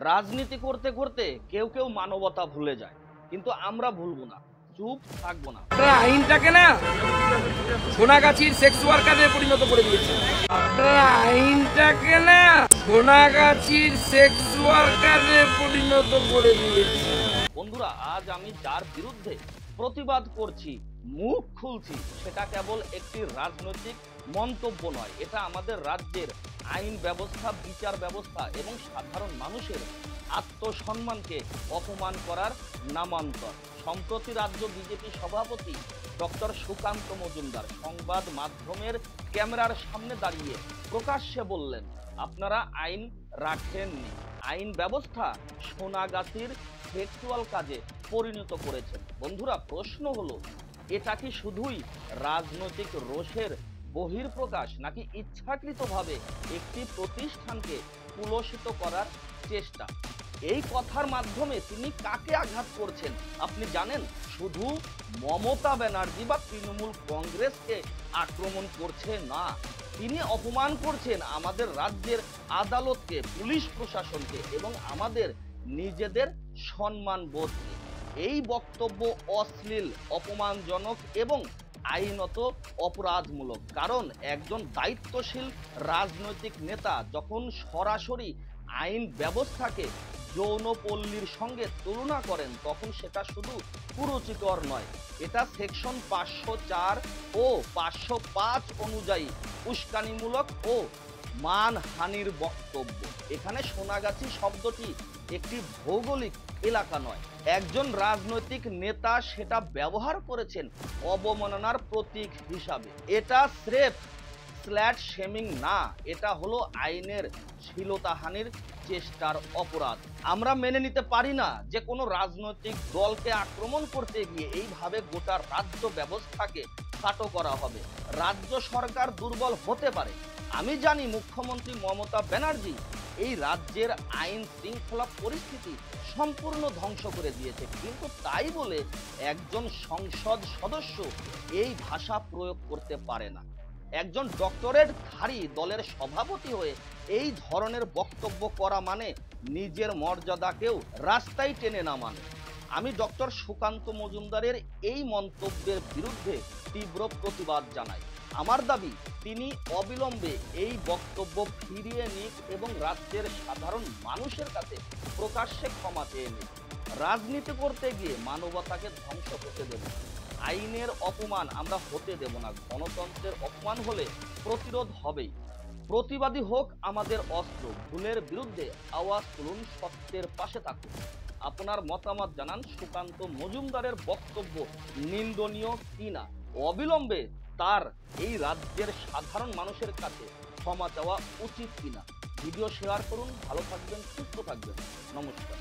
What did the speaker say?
রাজনীতি করতে করতে কেউ কেউ মানবতা ভুলে যায়, কিন্তু আমরা ভুলবো না, চুপ থাকবো না। আপনারা আইনটাকে না সোনাগাছির সেক্স ওয়ার্কারে পরিণত করে দিয়েছে। আপনারা আইনটাকে না সোনাগাছির সেক্স ওয়ার্কারে পরিণত করে দিয়েছে। বন্ধুরা, আজ আমি যার বিরুদ্ধে প্রতিবাদ করছি, মুখ খুলছি, সেটা কেবল একটি রাজনৈতিক মন্তব্য নয়, এটা আমাদের রাজ্যের আইন ব্যবস্থা, বিচার ব্যবস্থা এবং সাধারণ মানুষের আত্মসম্মানকে অপমান করার নামান্তর। সম্প্রতি রাজ্য বিজেপি সভাপতি ডক্টর সুকান্ত মজুমদার সংবাদ মাধ্যমের ক্যামেরার সামনে দাঁড়িয়ে প্রকাশ্যে বললেন, আপনারা আইন রাখেননি, আইন ব্যবস্থা সোনাগাছির সেক্সুয়াল কাজে পরিণত করেছেন। বন্ধুরা, প্রশ্ন হলো, এটা কি শুধুই রাজনৈতিক রোষের বহিঃপ্রকাশ, নাকি ইচ্ছাকৃতভাবে একটি প্রতিষ্ঠানকে কুলসিত করার চেষ্টা? এই কথার মাধ্যমে তিনি কাকে আঘাত করছেন আপনি জানেন? শুধু মমতা ব্যানার্জি বা তৃণমূল কংগ্রেসকে আক্রমণ করছে না, তিনি অপমান করছেন আমাদের রাজ্যের আদালতকে, পুলিশ প্রশাসনকে এবং আমাদের নিজেদের সম্মান বোধকে। এই বক্তব্য অশ্লীল, অপমানজনক এবং আইনত অপরাধমূলক। কারণ একজন দায়িত্বশীল রাজনৈতিক নেতা যখন সরাসরি আইন ব্যবস্থাকে যৌনপল্লীর সঙ্গে তুলনা করেন, তখন সেটা শুধু কুরুচিকর নয়, এটা সেকশন 504 ও 505 অনুযায়ী উস্কানিমূলক ও মানহানির বক্তব্য। এখানে সোনাগাছি শব্দটি একটি ভৌগোলিক এলাকা নয়, একজন রাজনৈতিক নেতা সেটা ব্যবহার করেছেন অবমাননার প্রতীক হিসাবে। এটা স্রেফ স্ল্যাট শেমিং না, এটা হলো আইনের শ্লীলতাহানির চেষ্টার অপরাধ। আমরা মেনে নিতে পারি না যে কোনো রাজনৈতিক দলকে আক্রমণ করতে গিয়ে এইভাবে গোটা রাজ্য ব্যবস্থাকে খাটো করা হবে। রাজ্য সরকার দুর্বল হতে পারে, আমি জানি মুখ্যমন্ত্রী মমতা ব্যানার্জি এই রাজ্যের আইন শৃঙ্খলা পরিস্থিতি সম্পূর্ণ ধ্বংস করে দিয়েছে, কিন্তু তাই বলে একজন সংসদ সদস্য এই ভাষা প্রয়োগ করতে পারে না। একজন ডক্টরেটধারী দলের সভাপতি হয়ে এই ধরনের বক্তব্য করা মানে নিজের মর্যাদাকেও রাস্তায় টেনে নামানো। আমি ডক্টর সুকান্ত মজুমদারের এই মন্তব্যের বিরুদ্ধে তীব্র প্রতিবাদ জানাই। আমার দাবি, তিনি অবিলম্বে এই বক্তব্য ফিরিয়ে নিক এবং রাজ্যের সাধারণ মানুষের কাছে প্রকাশ্যে ক্ষমা চেয়ে নিক। রাজনীতি করতে গিয়ে মানবতাকে ধ্বংস হতে দেব না, আইনের অপমান আমরা হতে দেব না। গণতন্ত্রের অপমান হলে প্রতিরোধ হবেই। প্রতিবাদী হোক আমাদের অস্ত্র। ভুলের বিরুদ্ধে আওয়াজ তুলুন, সত্যের পাশে থাকুন। আপনার মতামত জানান, সুকান্ত মজুমদারের বক্তব্য নিন্দনীয় কিনা, অবিলম্বে তার এই রাজ্যের সাধারণ মানুষের কাছে ক্ষমা চাওয়া উচিত কিনা। ভিডিও শেয়ার করুন, ভালো থাকবেন, সুস্থ থাকবেন, নমস্কার।